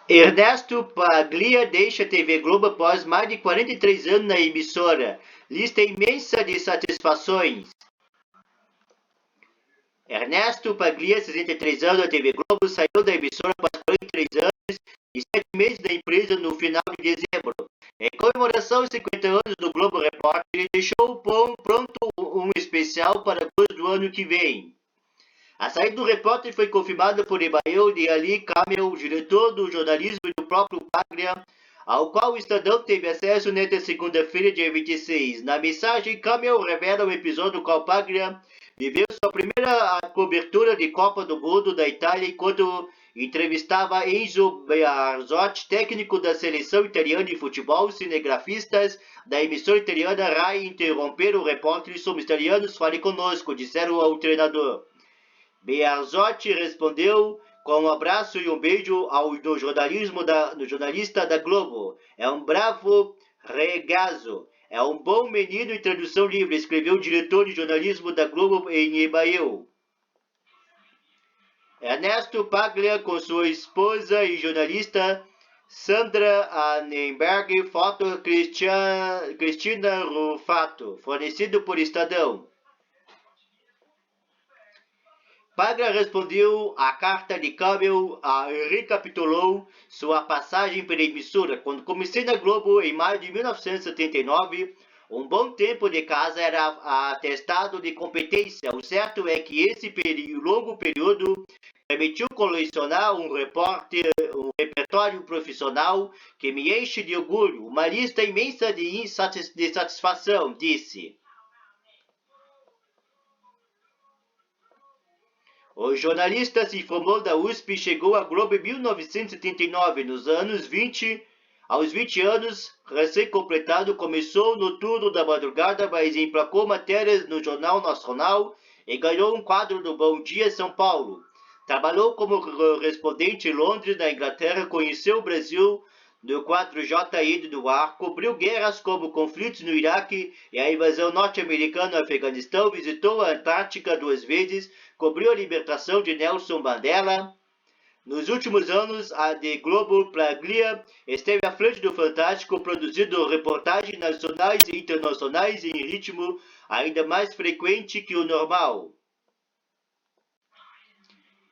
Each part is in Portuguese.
Ernesto Paglia deixa a TV Globo após mais de 43 anos na emissora. Lista imensa de satisfações. Ernesto Paglia, 63 anos da TV Globo, saiu da emissora após 43 anos e 7 meses da empresa no final de dezembro. Em comemoração aos 50 anos do Globo Repórter, ele deixou pronto um especial para agosto do ano que vem. A saída do repórter foi confirmada por Ibael de Ali Kamel, diretor do jornalismo e do próprio Paglia, ao qual o Estadão teve acesso nesta segunda-feira, dia 26. Na mensagem, Kamel revela o episódio no qual Paglia viveu sua primeira cobertura de Copa do Mundo da Itália enquanto entrevistava Enzo Bearzot, técnico da seleção italiana de futebol, cinegrafistas da emissora italiana Rai interromperam o repórter. Somos italianos, fale conosco, disseram ao treinador. Bearzot respondeu com um abraço e um beijo no jornalista da Globo. É um bravo regazo. É um bom menino em tradução livre, escreveu o diretor de jornalismo da Globo em Ibael. Ernesto Paglia com sua esposa e jornalista Sandra Annenberg, foto Cristina Rufato, fornecido por Estadão. Paglia respondeu à carta de Kamel e recapitulou sua passagem pela emissora. Quando comecei na Globo em maio de 1979, um bom tempo de casa era atestado de competência. O certo é que esse longo período permitiu colecionar um repertório profissional que me enche de orgulho, uma lista imensa de satisfação, disse. O jornalista se formou da USP e chegou à Globo em 1979. Aos 20 anos, recém-completado, começou no turno da madrugada, mas emplacou matérias no Jornal Nacional e ganhou um quadro do Bom Dia São Paulo. Trabalhou como correspondente em Londres, na Inglaterra, conheceu o Brasil no 4J do ar, cobriu guerras como conflitos no Iraque e a invasão norte-americana no Afeganistão, visitou a Antártica 2 vezes, cobriu a libertação de Nelson Mandela. Nos últimos anos, a The Globo Paglia esteve à frente do Fantástico, produzindo reportagens nacionais e internacionais em ritmo ainda mais frequente que o normal.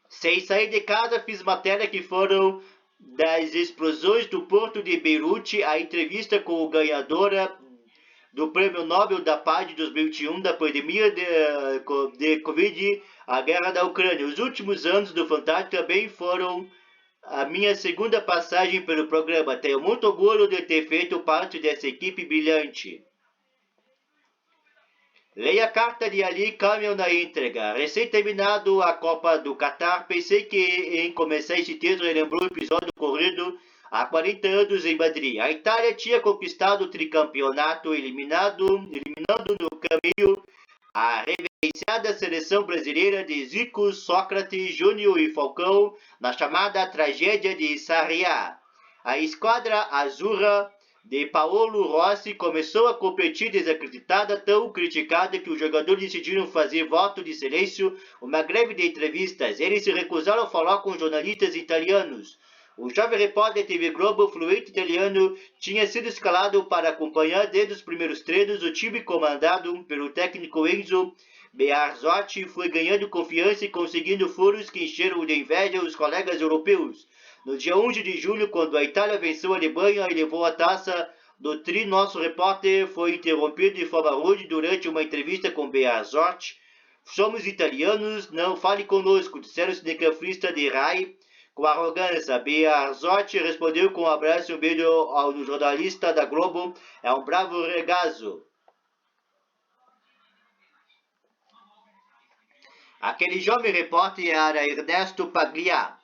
Sem sair de casa, fiz matéria que foram das explosões do porto de Beirute, a entrevista com o ganhadora do Prêmio Nobel da Paz de 2021, da pandemia de Covid, a guerra da Ucrânia. Os últimos anos do Fantástico também foram a minha segunda passagem pelo programa. Tenho muito orgulho de ter feito parte dessa equipe brilhante. Leia a carta de Ali Kamel na íntegra. Recém-terminado a Copa do Catar, pensei que em começar esse texto lembrou o episódio ocorrido há 40 anos em Madrid. A Itália tinha conquistado o tricampeonato, eliminando no caminho a reverenciada seleção brasileira de Zico, Sócrates, Júnior e Falcão na chamada tragédia de Sarriá. A esquadra azurra de Paolo Rossi começou a competir desacreditada, tão criticada que os jogadores decidiram fazer voto de silêncio, uma greve de entrevistas. Eles se recusaram a falar com jornalistas italianos. O jovem repórter da TV Globo, fluente italiano, tinha sido escalado para acompanhar desde os primeiros treinos. O time comandado pelo técnico Enzo Bearzot foi ganhando confiança e conseguindo furos que encheram de inveja os colegas europeus. No dia 11 de julho, quando a Itália venceu a Alemanha e levou a taça do Tri, nosso repórter foi interrompido de forma rude durante uma entrevista com Bearzot. Somos italianos, não fale conosco, disseram o cinegrafista de Rai com arrogância. Bearzot respondeu com um abraço e um beijo ao jornalista da Globo. É um bravo regazo. Aquele jovem repórter era Ernesto Paglia.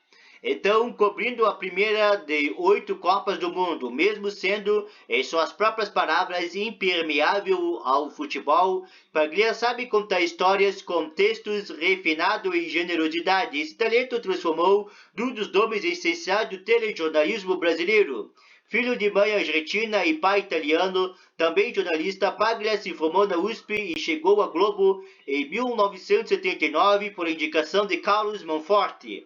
Então, cobrindo a primeira de 8 Copas do Mundo, mesmo sendo, em suas próprias palavras, impermeável ao futebol, Paglia sabe contar histórias com textos refinados e generosidade. Esse talento transformou um dos nomes essenciais do telejornalismo brasileiro. Filho de mãe argentina e pai italiano, também jornalista, Paglia se formou na USP e chegou à Globo em 1979 por indicação de Carlos Monforte.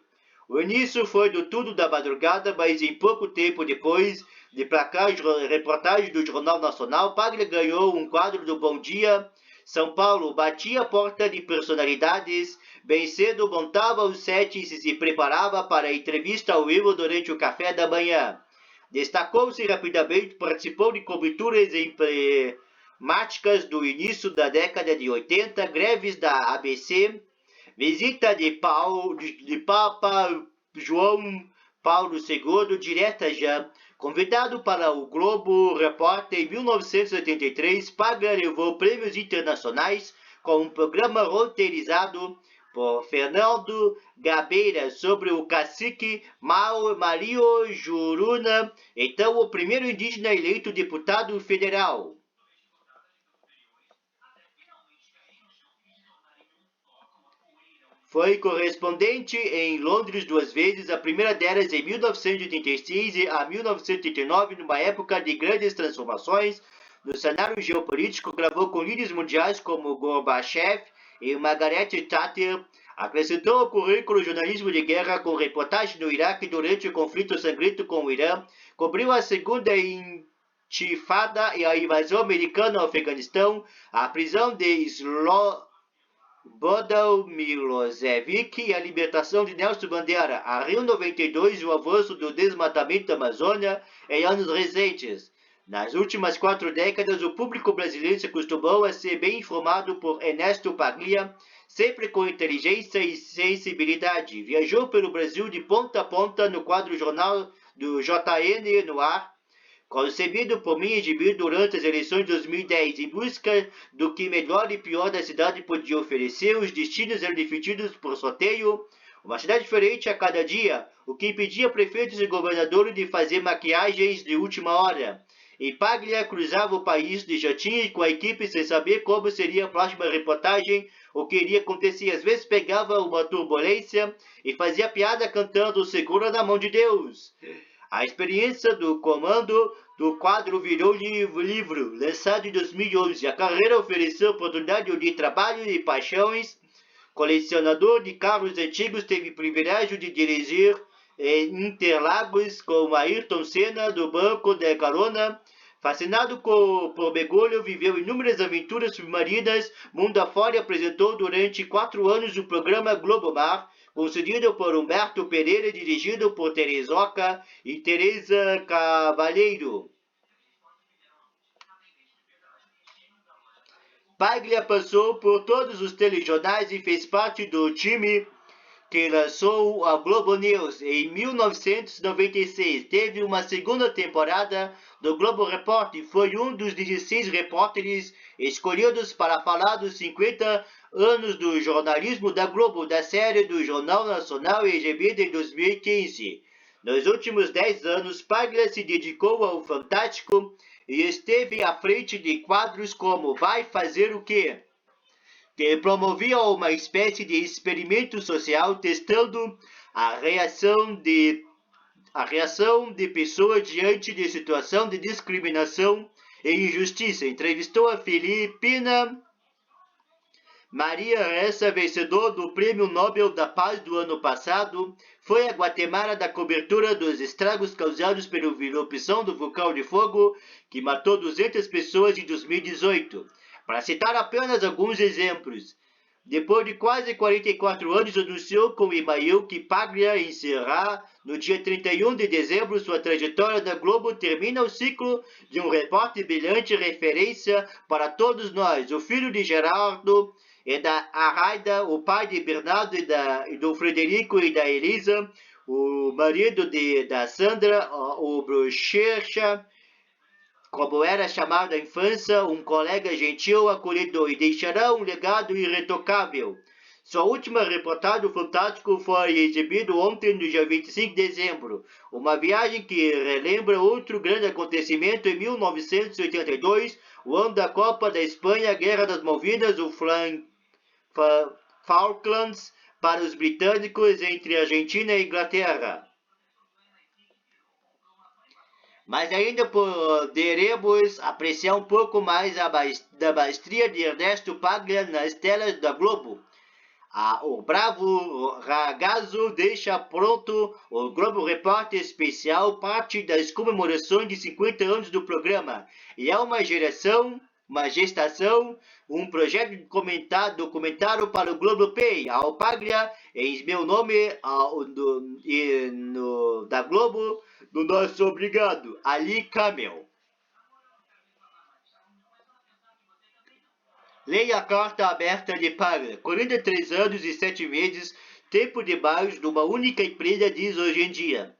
O início foi do tudo da madrugada, mas em pouco tempo depois de placar reportagem do Jornal Nacional, Paglia ganhou um quadro do Bom Dia São Paulo, batia a porta de personalidades, bem cedo montava os sets e se preparava para a entrevista ao vivo durante o café da manhã. Destacou-se rapidamente, participou de coberturas emblemáticas do início da década de 80, greves da ABC, visita de Papa João Paulo II, direta já. Convidado para o Globo Repórter em 1983, Paglia levou prêmios internacionais com um programa roteirizado por Fernando Gabeira sobre o cacique Mario Juruna, então o primeiro indígena eleito deputado federal. Foi correspondente em Londres 2 vezes, a primeira delas em 1986 e a 1989, numa época de grandes transformações no cenário geopolítico. Gravou com líderes mundiais como Gorbachev e Margaret Thatcher. Acrescentou ao currículo jornalismo de guerra com reportagem no Iraque durante o conflito sangrento com o Irã. Cobriu a segunda intifada e a invasão americana ao Afeganistão, a prisão de Slobodan Milosevic e a libertação de Nelson Mandela. A Rio 92 e o avanço do desmatamento da Amazônia em anos recentes. Nas últimas 4 décadas, o público brasileiro se acostumou a ser bem informado por Ernesto Paglia, sempre com inteligência e sensibilidade. Viajou pelo Brasil de ponta a ponta no quadro Jornal do JN no ar, concebido por mim e Gibi durante as eleições de 2010, em busca do que melhor e pior da cidade podia oferecer. Os destinos eram definidos por sorteio, uma cidade diferente a cada dia, o que impedia prefeitos e governadores de fazer maquiagens de última hora. E Paglia cruzava o país de jatinho com a equipe sem saber como seria a próxima reportagem, o que iria acontecer. Às vezes pegava uma turbulência e fazia piada cantando "Segura na mão de Deus". A experiência do comando do quadro virou livro, lançado em 2011. A carreira ofereceu oportunidade de trabalho e paixões. Colecionador de carros antigos, teve o privilégio de dirigir em Interlagos com Ayrton Senna do banco de carona. Fascinado por mergulho, viveu inúmeras aventuras submarinas mundo afora e apresentou durante 4 anos o programa Globomar, concedido por Humberto Pereira, dirigido por Terezoca e Teresa Cavalheiro. Paglia passou por todos os telejornais e fez parte do time que lançou a Globo News. Em 1996, teve uma segunda temporada do Globo Repórter. Foi um dos 16 repórteres escolhidos para falar dos 50 anos do jornalismo da Globo, da série do Jornal Nacional, exibida em 2015. Nos últimos 10 anos, Paglia se dedicou ao fantástico e esteve à frente de quadros como Vai Fazer o Quê?, que promovia uma espécie de experimento social testando a reação de pessoas diante de situação de discriminação e injustiça. Entrevistou a Filipina Maria Ressa, vencedor do Prêmio Nobel da Paz do ano passado. Foi a Guatemala da cobertura dos estragos causados pela erupção do vulcão de fogo, que matou 200 pessoas em 2018. Para citar apenas alguns exemplos, depois de quase 44 anos, anunciou com e-mail que Paglia encerrar no dia 31 de dezembro sua trajetória na Globo. Termina o ciclo de um repórter brilhante, referência para todos nós, o filho de Gerardo e da Araida, o pai de Bernardo e do Frederico e da Elisa, o marido da Sandra, o Bruxecha, como era chamado na infância, um colega gentil, acolhedor, e deixará um legado irretocável. Sua última reportagem do Fantástico foi exibida ontem, no dia 25 de dezembro. Uma viagem que relembra outro grande acontecimento em 1982, o ano da Copa da Espanha, a Guerra das Malvinas, o Falklands, para os britânicos entre Argentina e Inglaterra. Mas ainda poderemos apreciar um pouco mais da maestria de Ernesto Paglia nas telas da Globo. O Bravo Ragazzo deixa pronto o Globo Repórter Especial, parte das comemorações de 50 anos do programa. E é uma gestação, um projeto de documentário para o Globoplay. Ao Paglia, em meu nome da Globo, do nosso obrigado, Ali Camel. Leia a carta aberta de Paglia. 43 anos e 7 meses, tempo de baixo de uma única empresa, diz hoje em dia.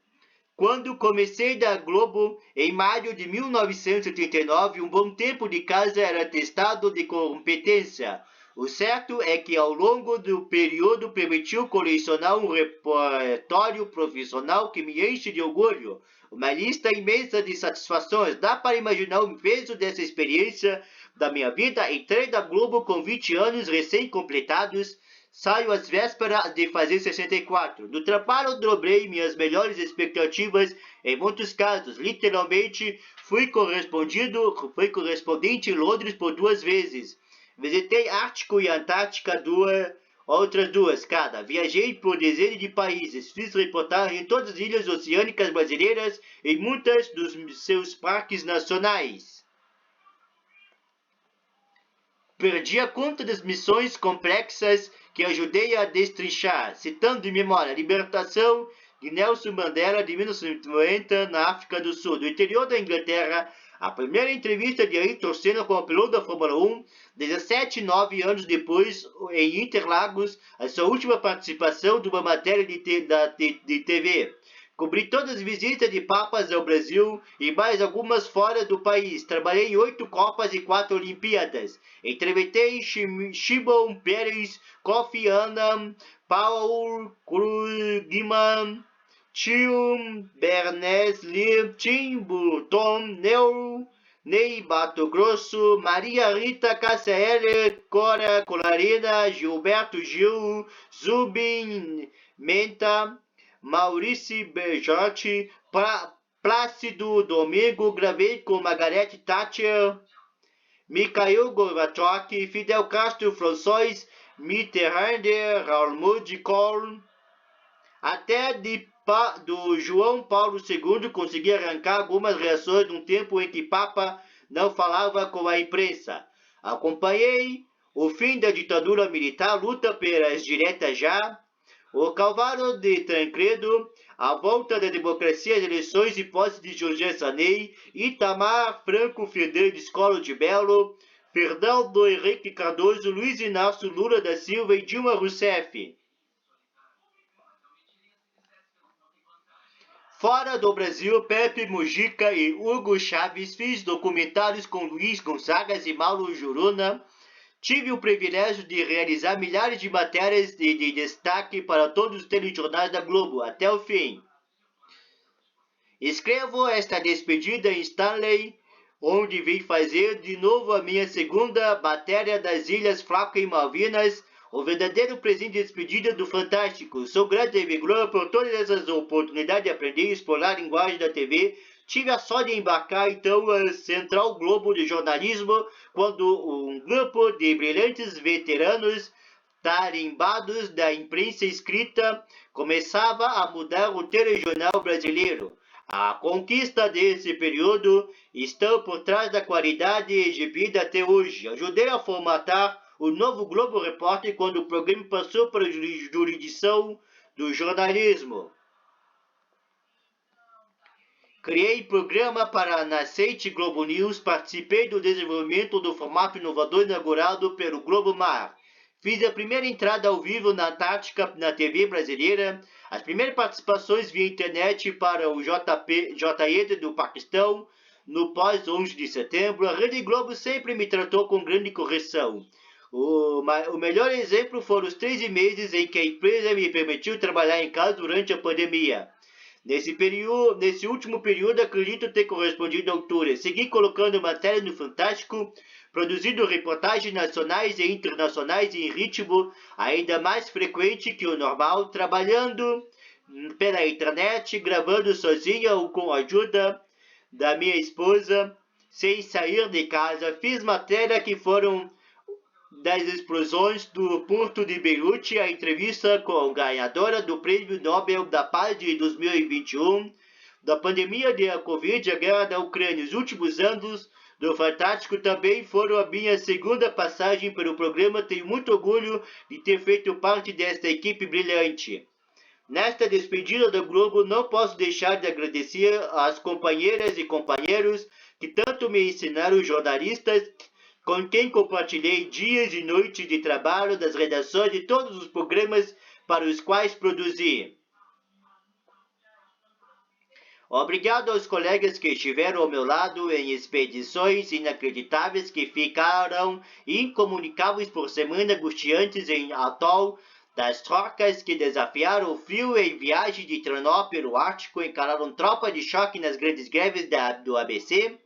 Quando comecei da Globo, em maio de 1989, um bom tempo de casa era testado de competência. O certo é que ao longo do período permitiu colecionar um repertório profissional que me enche de orgulho. Uma lista imensa de satisfações. Dá para imaginar o peso dessa experiência da minha vida. Entrei da Globo com 20 anos recém-completados. Saio às vésperas de fazer 64. Do trabalho dobrei minhas melhores expectativas em muitos casos. Literalmente, fui correspondente em Londres por 2 vezes. Visitei Ártico e Antártica outras 2 cada. Viajei por dezenas de países. Fiz reportagem em todas as ilhas oceânicas brasileiras e muitas dos seus parques nacionais. Perdi a conta das missões complexas que ajudei a destrinchar, citando de memória a libertação de Nelson Mandela de 1990 na África do Sul, do interior da Inglaterra, a primeira entrevista de Ayrton Senna como piloto da Fórmula 1, 9 anos depois, em Interlagos, a sua última participação de uma matéria de TV. Cobri todas as visitas de papas ao Brasil e mais algumas fora do país. Trabalhei em 8 Copas e 4 Olimpíadas. Entrevistei Shimon Peres, Kofi Annan, Paul Krugman, Tim Berners-Lee, Tim Burton, Ney Mato Grosso, Maria Rita Cassaele, Cora Colarina, Gilberto Gil, Zubin Menta, Maurício Berjotti, Plácido Domingo, gravei com Margaret Thatcher, Mikhail Gorbachev, Fidel Castro, François Mitterrand, Helmut Kohl, até do João Paulo II consegui arrancar algumas reações de um tempo em que Papa não falava com a imprensa. Acompanhei o fim da ditadura militar, luta pelas diretas já, o Calvário de Tancredo, a volta da democracia às eleições e posse de José Sarney, Itamar Franco Fernandes Collor de Mello, Fernando Henrique Cardoso, Luiz Inácio Lula da Silva e Dilma Rousseff. Fora do Brasil, Pepe Mujica e Hugo Chávez, fiz documentários com Luiz Gonzaga e Mauro Juruna. Tive o privilégio de realizar milhares de matérias de destaque para todos os telejornais da Globo, até o fim. Escrevo esta despedida em Stanley, onde vim fazer de novo a minha segunda matéria das Ilhas Flaco e Malvinas, o verdadeiro presente de despedida do Fantástico. Sou grande e vigoroso por todas essas oportunidades de aprender e explorar a linguagem da TV. Tive a sorte de embarcar então a Central Globo de Jornalismo, quando um grupo de brilhantes veteranos tarimbados da imprensa escrita começava a mudar o telejornal brasileiro. A conquista desse período está por trás da qualidade exibida até hoje. Ajudei a formatar o novo Globo Repórter quando o programa passou para a jurisdição do jornalismo. Criei programa para a nascente Globo News, participei do desenvolvimento do formato inovador inaugurado pelo Globo Mar. Fiz a primeira entrada ao vivo na Antártica na TV brasileira, as primeiras participações via internet para o JE do Paquistão, no pós-11 de setembro. A Rede Globo sempre me tratou com grande correção. O melhor exemplo foram os 13 meses em que a empresa me permitiu trabalhar em casa durante a pandemia. Nesse último período, acredito ter correspondido à altura. Segui colocando matérias no Fantástico, produzindo reportagens nacionais e internacionais em ritmo ainda mais frequente que o normal, trabalhando pela internet, gravando sozinha ou com a ajuda da minha esposa, sem sair de casa. Fiz matérias que foram das explosões do porto de Beirute, a entrevista com a ganhadora do Prêmio Nobel da Paz de 2021, da pandemia da Covid, a guerra da Ucrânia. Os últimos anos do Fantástico também foram a minha segunda passagem pelo programa. Tenho muito orgulho de ter feito parte desta equipe brilhante. Nesta despedida do Globo, não posso deixar de agradecer às companheiras e companheiros que tanto me ensinaram, jornalistas, com quem compartilhei dias e noites de trabalho das redações de todos os programas para os quais produzi. Obrigado aos colegas que estiveram ao meu lado em expedições inacreditáveis que ficaram incomunicáveis por semanas angustiantes em atol, das trocas que desafiaram o frio em viagem de trenó pelo Ártico, encararam tropa de choque nas grandes greves do ABC,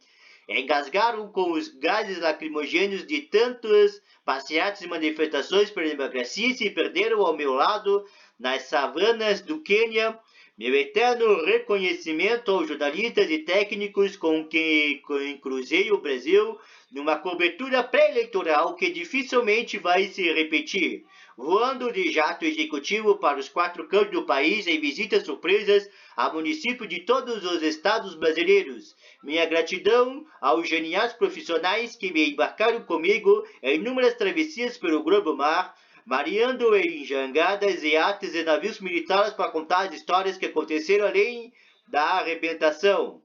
engasgaram com os gases lacrimogêneos de tantas passeatas e manifestações pela democracia e se perderam ao meu lado nas savanas do Quênia. Meu eterno reconhecimento aos jornalistas e técnicos com quem cruzei o Brasil numa cobertura pré-eleitoral que dificilmente vai se repetir, voando de jato executivo para os 4 cantos do país em visitas surpresas a municípios de todos os estados brasileiros. Minha gratidão aos geniais profissionais que me embarcaram comigo em inúmeras travessias pelo globo mar, mareando em jangadas, iates e navios militares para contar as histórias que aconteceram além da arrebentação.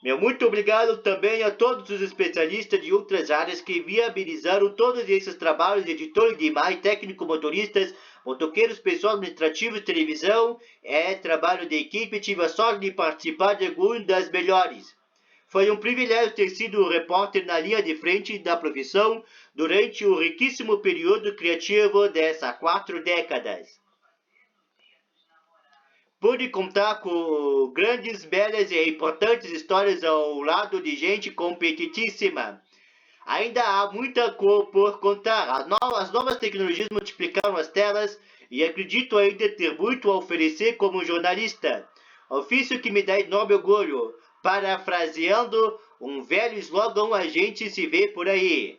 Meu muito obrigado também a todos os especialistas de outras áreas que viabilizaram todos esses trabalhos, editores de imagem, técnicos, motoristas, motoqueiros, pessoal administrativo, televisão. É trabalho de equipe, tive a sorte de participar de alguns das melhores. Foi um privilégio ter sido repórter na linha de frente da profissão durante o riquíssimo período criativo dessas 4 décadas. Pude contar com grandes, belas e importantes histórias ao lado de gente competitíssima. Ainda há muita coisa por contar. As novas tecnologias multiplicaram as telas e acredito ainda ter muito a oferecer como jornalista. Ofício que me dá enorme orgulho. Parafraseando um velho slogan, a gente se vê por aí.